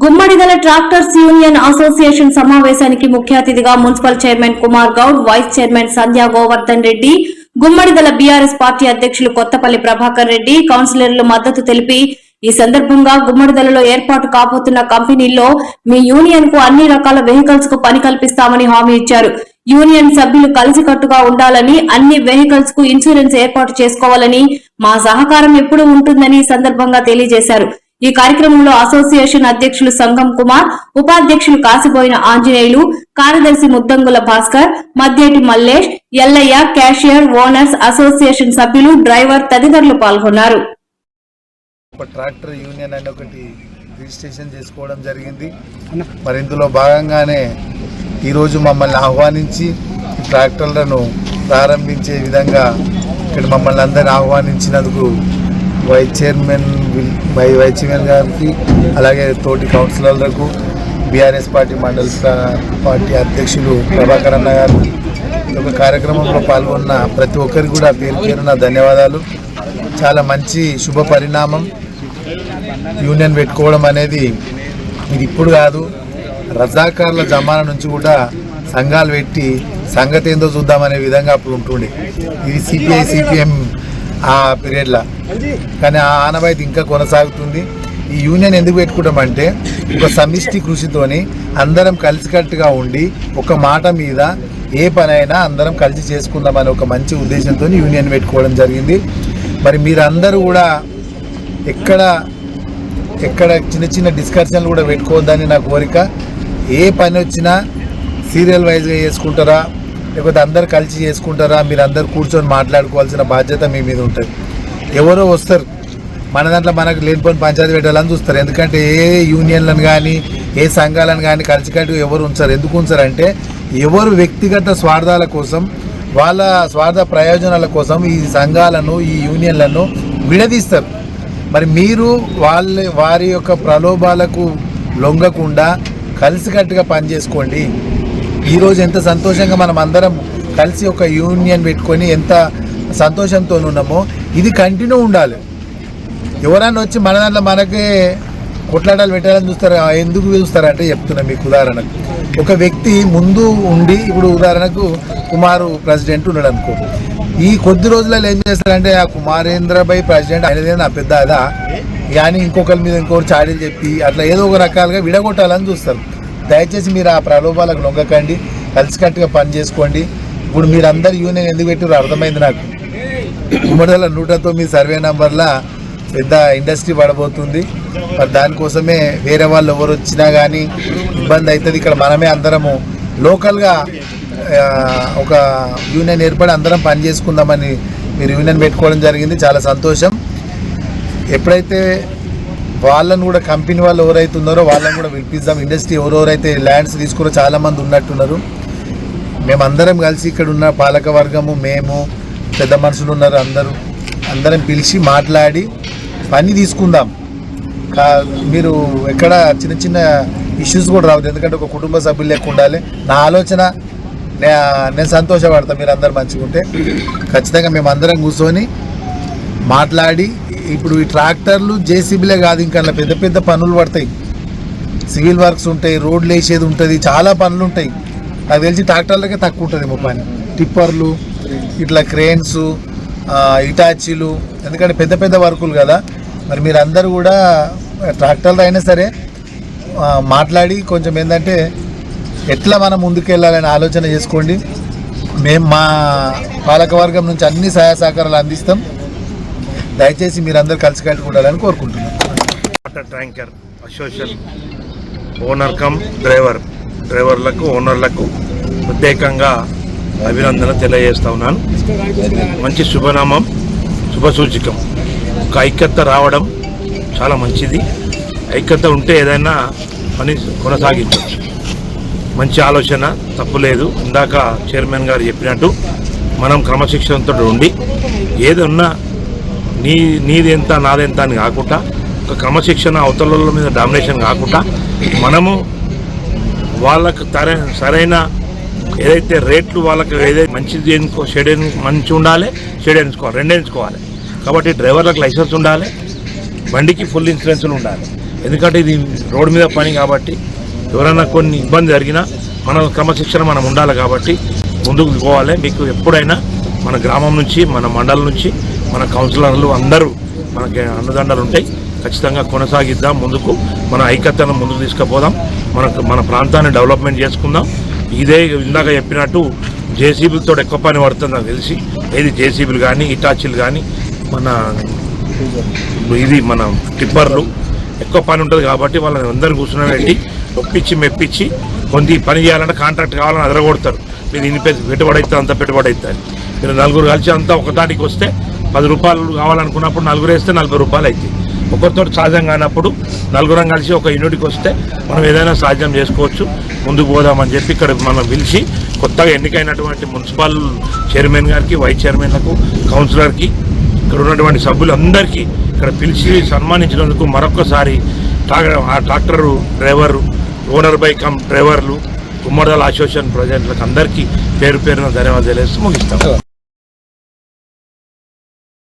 Gummadidala tractors union association సమావేశానికి ముఖ్య అతిథిగా municipal chairman Kumar Goud, vice chairman Sandhya Govardhan Reddy, Gummadidala BRS party అధ్యక్షులు కొత్తపల్లి ప్రభాకర్ రెడ్డి, కౌన్సిలర్లు మద్దతు తెలిపి ఈ సందర్భంగా గుమ్మడిదలలో ఏర్పాటు కాబోతున్న కంపెనీల్లో మీ యూనియన్ కు అన్ని రకాల వెహికల్స్ కు పని కల్పిస్తామని హామీ ఇచ్చారు. యూనియన్ సభ్యులు కలిసికట్టుగా ఉండాలని, అన్ని వెహికల్స్ కు ఇన్సూరెన్స్ ఏర్పాటు చేసుకోవాలని, మా సహకారం ఎప్పుడూ ఉంటుందని ఈ సందర్భంగా తెలియజేశారు. ఈ కార్యక్రమంలో అసోసియేషన్ అధ్యక్షులు సంగం కుమార్, ఉపాధ్యక్షులు కాసిపోయిన ఆంజనేయులు, కార్యదర్శి Muddangula Bhaskar, Madheti Mallesh, Yellaiah, cashier, owners, association సభ్యులు, డ్రైవర్ తదితరులు పాల్గొన్నారు. ట్రాక్టర్ యూనియన్ అని ఒకటి రిజిస్ట్రేషన్ చేసుకోవడం జరిగింది. మరి ఇందులో భాగంగానే ఈరోజు మమ్మల్ని ఆహ్వానించి ట్రాక్టర్లను ప్రారంభించే విధంగా ఇక్కడ మమ్మల్ని అందరినీ ఆహ్వానించినందుకు వైస్ చైర్మన్ గారికి, అలాగే తోటి కౌన్సిలర్లకు, బీఆర్ఎస్ పార్టీ మండల పార్టీ అధ్యక్షులు ప్రభాకర్ అన్న గారికి, ఒక కార్యక్రమంలో పాల్గొన్న ప్రతి ఒక్కరికి కూడా పేరు పేరున ధన్యవాదాలు. చాలా మంచి శుభ పరిణామం. యూనియన్ పెట్టుకోవడం అనేది ఇది ఇప్పుడు కాదు, రజాకార్ల జమానా నుంచి కూడా సంఘాలు పెట్టి సంగతి ఏందో చూద్దామనే విధంగా అప్పుడు ఉంటుండే. ఇది సిపిఎం ఆ పీరియడ్లో, కానీ ఆ ఆనవాయితీ ఇంకా కొనసాగుతుంది. ఈ యూనియన్ ఎందుకు పెట్టుకుంటామంటే ఒక సమిష్టి కృషితోని అందరం కలిసికట్టుగా ఉండి ఒక మాట మీద ఏ పనైనా అందరం కలిసి చేసుకుందామనే ఒక మంచి ఉద్దేశంతో యూనియన్ పెట్టుకోవడం జరిగింది. మరి మీరందరూ కూడా ఎక్కడ చిన్న చిన్న డిస్కషన్లు కూడా పెట్టుకోవద్దని నా కోరిక. ఏ పని వచ్చినా సీరియల్ వైజ్గా చేసుకుంటారా, లేకపోతే అందరు కలిసి చేసుకుంటారా, మీరు అందరు కూర్చొని మాట్లాడుకోవాల్సిన బాధ్యత మీ మీద ఉంటుంది. ఎవరో వస్తారు మన దాంట్లో మనకు లేనిపోయిన పంచాయతీ పెట్టాలని చూస్తారు. ఎందుకంటే ఏ యూనియన్లను కానీ ఏ సంఘాలను కానీ కలిసికట్టు ఎవరు ఉంచారు. ఎందుకు ఉంచారంటే ఎవరు వ్యక్తిగత స్వార్థాల కోసం, వాళ్ళ స్వార్థ ప్రయోజనాల కోసం ఈ సంఘాలను, ఈ యూనియన్లను విడదీస్తారు. మరి మీరు వారి యొక్క ప్రలోభాలకు లొంగకుండా కలిసికట్టుగా పనిచేసుకోండి. ఈరోజు ఎంత సంతోషంగా మనం అందరం కలిసి ఒక యూనియన్ పెట్టుకొని ఎంత సంతోషంతో ఉన్నామో ఇది కంటిన్యూ ఉండాలి. ఎవరైనా వచ్చి మన దాంట్లో మనకే కొట్లాటాలు పెట్టాలని చూస్తారు. ఎందుకు చూస్తారంటే చెప్తున్నా మీకు ఉదాహరణకు, ఒక వ్యక్తి ముందు ఉండి, ఇప్పుడు ఉదాహరణకు కుమారు ప్రెసిడెంట్ ఉన్నాడు అనుకో, ఈ కొద్ది రోజులలో ఏం చేస్తారంటే ఆ కుమారేంద్రభాయ్ ప్రెసిడెంట్ ఆయనదే నా పెద్ద అదా కానీ ఇంకొకరి మీద ఇంకొకరు చాడీలు చెప్పి అట్లా ఏదో ఒక రకాలుగా విడగొట్టాలని చూస్తారు. దయచేసి మీరు ఆ ప్రలోభాలకు లొంగకండి, కలిసికట్టుగా పని చేసుకోండి. ఇప్పుడు మీరు అందరు యూనియన్ ఎందుకు పెట్టారో అర్థమైంది నాకు. గుమ్మడిదల 109 సర్వే నెంబర్ల పెద్ద ఇండస్ట్రీ పడబోతుంది. మరి దానికోసమే వేరే వాళ్ళు ఎవరు వచ్చినా కానీ ఇబ్బంది అవుతుంది. ఇక్కడ మనమే అందరము లోకల్గా ఒక యూనియన్ ఏర్పడి అందరం పని చేసుకుందామని మీరు యూనియన్ పెట్టుకోవడం జరిగింది. చాలా సంతోషం. ఎప్పుడైతే వాళ్ళను కూడా కంపెనీ వాళ్ళు ఎవరైతే ఉన్నారో వాళ్ళని కూడా పిలిపిద్దాం. ఇండస్ట్రీ ఎవరెవరైతే ల్యాండ్స్ తీసుకురో చాలామంది ఉన్నట్టున్నారు. మేమందరం కలిసి ఇక్కడ ఉన్న పాలక వర్గము, మేము, పెద్ద మనుషులు ఉన్నారు, అందరం పిలిచి మాట్లాడి పని తీసుకుందాం. మీరు ఎక్కడ చిన్న చిన్న ఇష్యూస్ కూడా రావద్దు. ఎందుకంటే ఒక కుటుంబ సభ్యులు లెక్క ఉండాలి. నా ఆలోచన, నేను సంతోషపడతాను మీరు అందరు మంచిగా ఉంటే. ఖచ్చితంగా మేము అందరం కూర్చొని మాట్లాడి, ఇప్పుడు ఈ ట్రాక్టర్లు జేసీబీలే కాదు, ఇంకా పెద్ద పెద్ద పనులు పడతాయి, సివిల్ వర్క్స్ ఉంటాయి, రోడ్లు వేసేది ఉంటుంది, చాలా పనులు ఉంటాయి. నాకు తెలిసి ట్రాక్టర్లకే తక్కువ ఉంటుంది పని. టిప్పర్లు, ఇట్లా క్రేన్స్, ఇటాచీలు, ఎందుకంటే పెద్ద పెద్ద వర్కులు కదా. మరి మీరు అందరూ కూడా ట్రాక్టర్లు అయినా సరే మాట్లాడి కొంచెం ఏంటంటే ఎట్లా మనం ముందుకెళ్ళాలని ఆలోచన చేసుకోండి. మేము మా పాలకవర్గం నుంచి అన్ని సహాయ సహకారాలు అందిస్తాం. దయచేసి మీరందరూ కలిసికట్టుగా ఉండాలని కోరుకుంటున్నాం. Water tanker association owner cum డ్రైవర్లకు ఓనర్లకు ప్రత్యేకంగా అభినందన తెలియజేస్తా ఉన్నాను. మంచి శుభనామం, శుభసూచకం. ఒక ఐక్యత రావడం చాలా మంచిది. ఐక్యత ఉంటే ఏదైనా పని కొనసాగించవచ్చు. మంచి ఆలోచన, తప్పులేదు. ఇందాక చైర్మన్ గారు చెప్పినట్టు మనం క్రమశిక్షణతో ఉండి ఏదన్నా నీదెంత నాదెంత అని కాకుండా, ఒక క్రమశిక్షణ, అవతల మీద డామినేషన్ కాకుండా మనము వాళ్ళకు సరైన ఏదైతే రేట్లు వాళ్ళకి ఏదైతే మంచిది షెడ్ మంచి ఉండాలి, షెడ్ ఎంచుకోవాలి, రెండే ఎంచుకోవాలి. కాబట్టి డ్రైవర్లకు లైసెన్స్ ఉండాలి, బండికి ఫుల్ ఇన్సూరెన్స్లు ఉండాలి. ఎందుకంటే ఇది రోడ్డు మీద పని కాబట్టి ఎవరైనా కొన్ని ఇబ్బంది జరిగినా మన క్రమశిక్షణ మనం ఉండాలి కాబట్టి ముందుకు పోవాలి. మీకు ఎప్పుడైనా మన గ్రామం నుంచి, మన మండలం నుంచి, మన కౌన్సిలర్లు అందరూ మనకి అండదండలు ఉంటాయి. ఖచ్చితంగా కొనసాగిద్దాం, ముందుకు మన ఐక్యతను ముందుకు తీసుకుపోదాం, మన ప్రాంతాన్ని డెవలప్మెంట్ చేసుకుందాం. ఇదే ఇందాక చెప్పినట్టు జేసీబీలతో ఎక్కువ పని పడుతుంది నాకు తెలిసి. ఏది జేసీబీలు కానీ, ఇటాచీలు కానీ, మన టిప్పర్లు ఎక్కువ పని ఉంటుంది కాబట్టి వాళ్ళని అందరూ కూర్చుని ఒప్పించి మెప్పించి కొంత పని చేయాలంటే కాంట్రాక్ట్ కావాలని అదరగొడతారు. మీరు ఇన్ని పెట్టుబడి అవుతుంది, అంత పెట్టుబడి అవుతుంది. మీరు నలుగురు కలిసి అంతా ఒకదానికి వస్తే 10 రూపాయలు కావాలనుకున్నప్పుడు నలుగురు వేస్తే 40 రూపాయలు అవుతాయి. ఒకరితో సాధ్యం కానప్పుడు నలుగురం కలిసి ఒక యూనిట్కి వస్తే మనం ఏదైనా సాధ్యం చేసుకోవచ్చు, ముందుకు పోదామని చెప్పి ఇక్కడ మనం పిలిచి కొత్తగా ఎన్నికైనటువంటి మున్సిపల్ చైర్మన్ గారికి, వైస్ చైర్మన్లకు, కౌన్సిలర్కి, ఇక్కడ ఉన్నటువంటి సభ్యులందరికీ ఇక్కడ పిలిచి సన్మానించినందుకు మరొకసారి ఆ tractor driver, owner by come డ్రైవర్లు, గుమ్మడిదల అసోసియేషన్ ప్రెసిడెంట్లకు అందరికీ పేరు పేరున ధన్యవాదాలు తెలియజేస్తూ ముగిస్తాం.